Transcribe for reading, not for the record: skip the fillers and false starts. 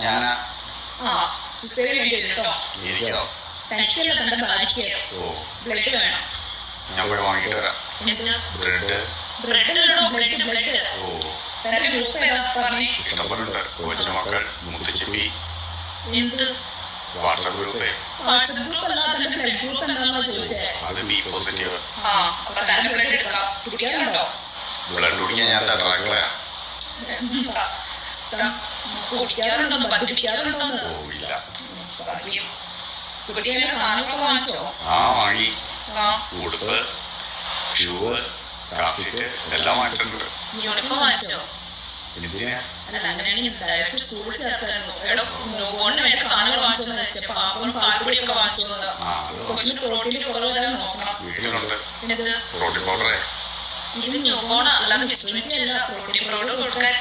ഞാനാ എനിക്കോ ബ്ലഡ് വേണം. ഞാൻ പോയി വാങ്ങിട്ട് വരാം. നമ്പറുണ്ട് കൊച്ചുമക്കൾ മുത്തുച്ചിപ്പി വാട്സാപ്പ് ഗ്രൂപ്പേ അത് ബി പോസിറ്റീവ്. ബ്ലഡ് കുടിക്കാൻ ഞാൻ തയ്യാറാക്കളയാ. കുടിക്കാറുണ്ടോന്ന് പറ്റിപ്പിക്കാറുണ്ടോന്ന് ഇല്ല. സാധനങ്ങളൊക്കെ വാങ്ങിച്ചോ? വാങ്ങി. ഉടുപ്പ്, ഷൂ, കാസറ്റ് എല്ലാം വാങ്ങിച്ചിട്ടുണ്ട്. യൂണിഫോം വാങ്ങിച്ചോ? എന്തിനാ? അങ്ങനെയാണെങ്കിൽ ഡയറക്റ്റ് സ്കൂളിൽ ചേർക്കായിരുന്നു. എടോ ന്യൂബോണിന് വേണ്ട സാധനങ്ങൾ വാങ്ങിച്ചോന്ന് വെച്ചാൽ പാപ്പും പാൽപ്പൊടിയൊക്കെ വാങ്ങിച്ചു. കൊച്ചിന് പ്രോട്ടീൻ കുറവ് വരാൻ നോക്കണം. വീട്ടിലുണ്ട് ഇത് പ്രോട്ടീൻ പൗഡറേ. ഇത് ന്യൂബോൺ അല്ലാതെ ബിസ്മിറ്റി അല്ല, പ്രോട്ടീൻ പൗഡർ കൊടുക്കാൻ.